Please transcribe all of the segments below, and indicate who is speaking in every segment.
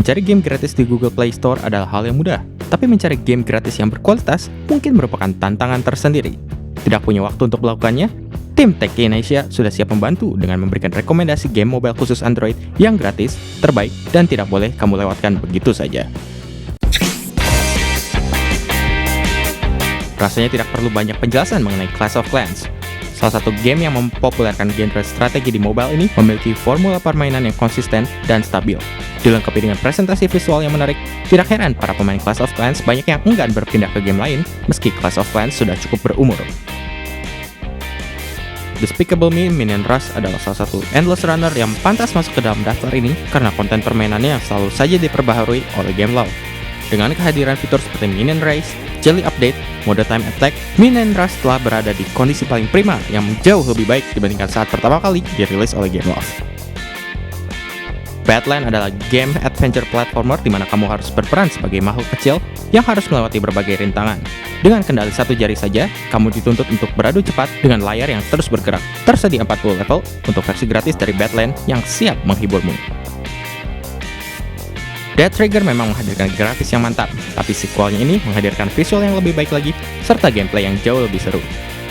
Speaker 1: Mencari game gratis di Google Play Store adalah hal yang mudah, tapi mencari game gratis yang berkualitas mungkin merupakan tantangan tersendiri. Tidak punya waktu untuk melakukannya? Tim Techie Indonesia sudah siap membantu dengan memberikan rekomendasi game mobile khusus Android yang gratis, terbaik, dan tidak boleh kamu lewatkan begitu saja. Rasanya tidak perlu banyak penjelasan mengenai Clash of Clans. Salah satu game yang mempopulerkan genre strategi di mobile ini memiliki formula permainan yang konsisten dan stabil. Dilengkapi dengan presentasi visual yang menarik, tidak heran para pemain Clash of Clans banyak yang enggan berpindah ke game lain meski Clash of Clans sudah cukup berumur. Despicable Me Minion Rush adalah salah satu endless runner yang pantas masuk ke dalam daftar ini karena konten permainannya yang selalu saja diperbaharui oleh game law. Dengan kehadiran fitur seperti Minion Race, Jelly Update, mode Time Attack, Minion Rush telah berada di kondisi paling prima yang jauh lebih baik dibandingkan saat pertama kali dirilis oleh game law. Badland adalah game adventure platformer di mana kamu harus berperan sebagai makhluk kecil yang harus melewati berbagai rintangan. Dengan kendali satu jari saja, kamu dituntut untuk beradu cepat dengan layar yang terus bergerak. Tersedia 40 level untuk versi gratis dari Badland yang siap menghiburmu. Dead Trigger memang menghadirkan grafis yang mantap, tapi sequelnya ini menghadirkan visual yang lebih baik lagi, serta gameplay yang jauh lebih seru.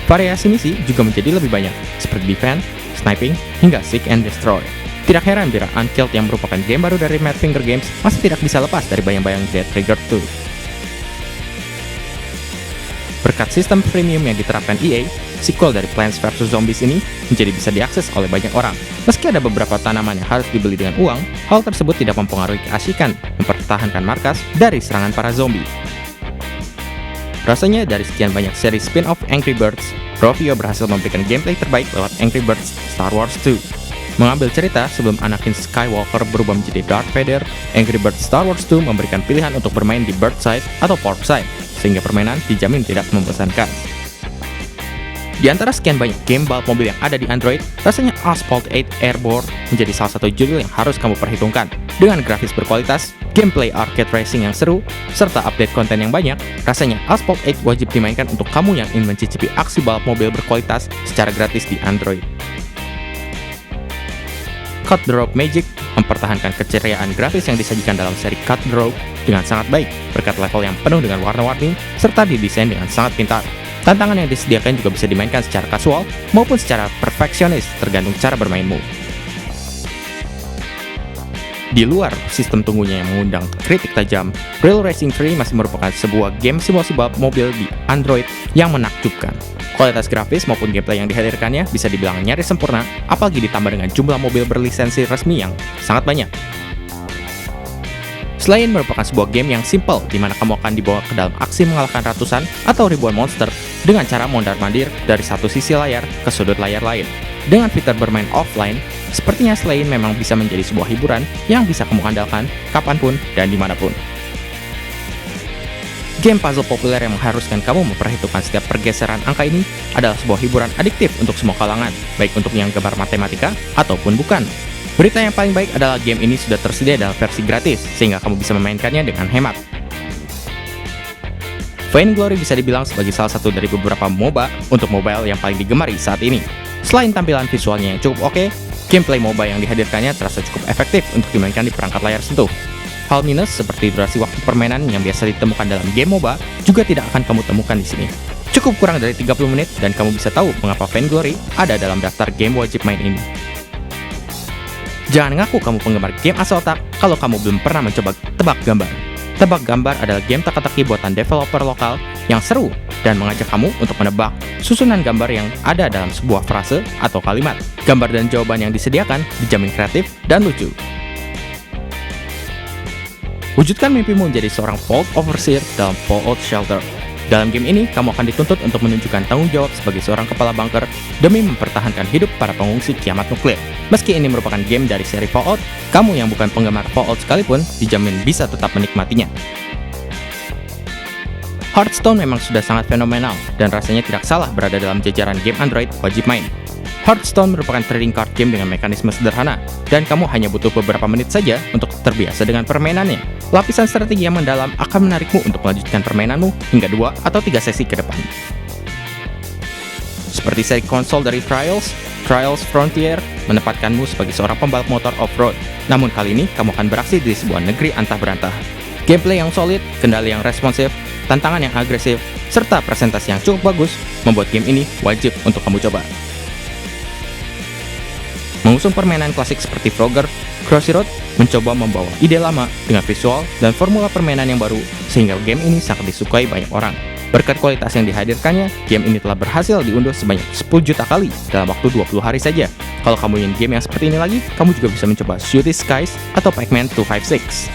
Speaker 1: Variasi misi juga menjadi lebih banyak, seperti defense, sniping, hingga seek and destroy. Tidak heran bila Unkilled yang merupakan game baru dari Madfinger Games masih tidak bisa lepas dari bayang-bayang Dead Trigger 2. Berkat sistem premium yang diterapkan EA, sequel dari Plants vs Zombies ini menjadi bisa diakses oleh banyak orang. Meski ada beberapa tanaman yang harus dibeli dengan uang, hal tersebut tidak mempengaruhi keasikan mempertahankan markas dari serangan para zombie. Rasanya dari sekian banyak seri spin-off Angry Birds, Rovio berhasil memberikan gameplay terbaik lewat Angry Birds Star Wars 2. Mengambil cerita sebelum Anakin Skywalker berubah menjadi Darth Vader, Angry Birds Star Wars 2 memberikan pilihan untuk bermain di Bird Side atau Pork Side, sehingga permainan dijamin tidak membosankan. Di antara sekian banyak game balap mobil yang ada di Android, rasanya Asphalt 8 Airborne menjadi salah satu judul yang harus kamu perhitungkan. Dengan grafis berkualitas, gameplay arcade racing yang seru, serta update konten yang banyak, rasanya Asphalt 8 wajib dimainkan untuk kamu yang ingin mencicipi aksi balap mobil berkualitas secara gratis di Android. Cut the Rope Magic mempertahankan keceriaan grafis yang disajikan dalam seri Cut the Rope dengan sangat baik, berkat level yang penuh dengan warna-warni, serta didesain dengan sangat pintar. Tantangan yang disediakan juga bisa dimainkan secara kasual maupun secara perfeksionis, tergantung cara bermainmu. Di luar sistem tunggunya yang mengundang kritik tajam, Real Racing 3 masih merupakan sebuah game simulasi balap mobil di Android yang menakjubkan. Kualitas grafis maupun gameplay yang dihadirkannya bisa dibilang nyaris sempurna, apalagi ditambah dengan jumlah mobil berlisensi resmi yang sangat banyak. Selain merupakan sebuah game yang simple, di mana kamu akan dibawa ke dalam aksi mengalahkan ratusan atau ribuan monster dengan cara mondar-mandir dari satu sisi layar ke sudut layar lain. Dengan fitur bermain offline, sepertinya Slain memang bisa menjadi sebuah hiburan yang bisa kamu andalkan kapanpun dan dimanapun. Game puzzle populer yang mengharuskan kamu memperhitungkan setiap pergeseran angka ini adalah sebuah hiburan adiktif untuk semua kalangan, baik untuk yang gemar matematika ataupun bukan. Berita yang paling baik adalah game ini sudah tersedia dalam versi gratis, sehingga kamu bisa memainkannya dengan hemat. Vainglory bisa dibilang sebagai salah satu dari beberapa MOBA untuk mobile yang paling digemari saat ini. Selain tampilan visualnya yang cukup oke, gameplay MOBA yang dihadirkannya terasa cukup efektif untuk dimainkan di perangkat layar sentuh. Hal minus seperti durasi waktu permainan yang biasa ditemukan dalam game MOBA juga tidak akan kamu temukan di sini. Cukup kurang dari 30 menit dan kamu bisa tahu mengapa Vainglory ada dalam daftar game wajib main ini. Jangan ngaku kamu penggemar game asal otak kalau kamu belum pernah mencoba Tebak Gambar. Tebak Gambar adalah game teka-teki buatan developer lokal yang seru dan mengajak kamu untuk menebak susunan gambar yang ada dalam sebuah frase atau kalimat. Gambar dan jawaban yang disediakan dijamin kreatif dan lucu. Wujudkan mimpimu menjadi seorang Vault Overseer dalam Fallout Shelter. Dalam game ini, kamu akan dituntut untuk menunjukkan tanggung jawab sebagai seorang kepala bunker demi mempertahankan hidup para pengungsi kiamat nuklir. Meski ini merupakan game dari seri Fallout, kamu yang bukan penggemar Fallout sekalipun dijamin bisa tetap menikmatinya. Hearthstone memang sudah sangat fenomenal dan rasanya tidak salah berada dalam jajaran game Android wajib main. Hearthstone merupakan trading card game dengan mekanisme sederhana, dan kamu hanya butuh beberapa menit saja untuk terbiasa dengan permainannya. Lapisan strategi yang mendalam akan menarikmu untuk melanjutkan permainanmu hingga 2 atau 3 sesi ke depan. Seperti seri konsol dari Trials, Trials Frontier, menempatkanmu sebagai seorang pembalap motor off-road. Namun kali ini, kamu akan beraksi di sebuah negeri antah berantah. Gameplay yang solid, kendali yang responsif, tantangan yang agresif, serta presentasi yang cukup bagus membuat game ini wajib untuk kamu coba. Mengusung permainan klasik seperti Frogger, Crossy Road mencoba membawa ide lama dengan visual dan formula permainan yang baru sehingga game ini sangat disukai banyak orang. Berkat kualitas yang dihadirkannya, game ini telah berhasil diunduh sebanyak 10 juta kali dalam waktu 20 hari saja. Kalau kamu ingin game yang seperti ini lagi, kamu juga bisa mencoba Cities Skylines atau Pac-Man 256.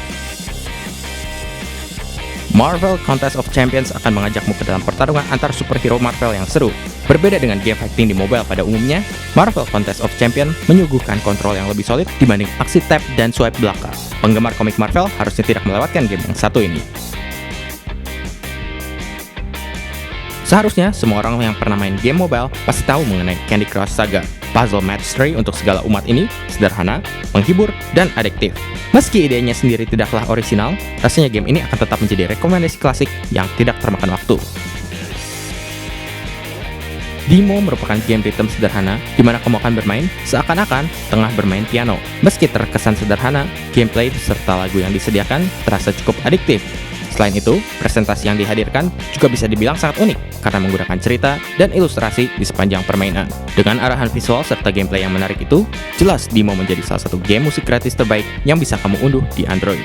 Speaker 1: Marvel Contest of Champions akan mengajakmu ke dalam pertarungan antar superhero Marvel yang seru. Berbeda dengan game fighting di mobile pada umumnya, Marvel Contest of Champions menyuguhkan kontrol yang lebih solid dibanding aksi tap dan swipe belakang. Penggemar komik Marvel harusnya tidak melewatkan game yang satu ini. Seharusnya semua orang yang pernah main game mobile pasti tahu mengenai Candy Crush Saga. Puzzle match 3 untuk segala umat ini sederhana, menghibur, dan adiktif. Meski idenya sendiri tidaklah orisinal, rasanya game ini akan tetap menjadi rekomendasi klasik yang tidak termakan waktu. Demo merupakan game rhythm sederhana di mana kamu akan bermain seakan-akan tengah bermain piano. Meski terkesan sederhana, gameplay serta lagu yang disediakan terasa cukup adiktif. Selain itu, presentasi yang dihadirkan juga bisa dibilang sangat unik karena menggunakan cerita dan ilustrasi di sepanjang permainan. Dengan arahan visual serta gameplay yang menarik itu, jelas Demo menjadi salah satu game musik gratis terbaik yang bisa kamu unduh di Android.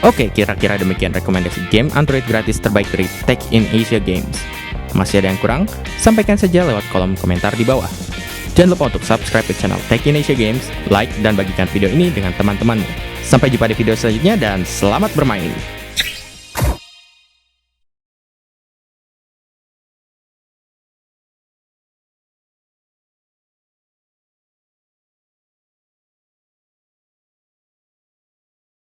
Speaker 1: Oke, kira-kira demikian rekomendasi game Android gratis terbaik dari Tech in Asia Games. Masih ada yang kurang? Sampaikan saja lewat kolom komentar di bawah. Jangan lupa untuk subscribe ke channel Tech in Asia Games, like dan bagikan video ini dengan teman-temanmu. Sampai jumpa di video selanjutnya dan selamat bermain!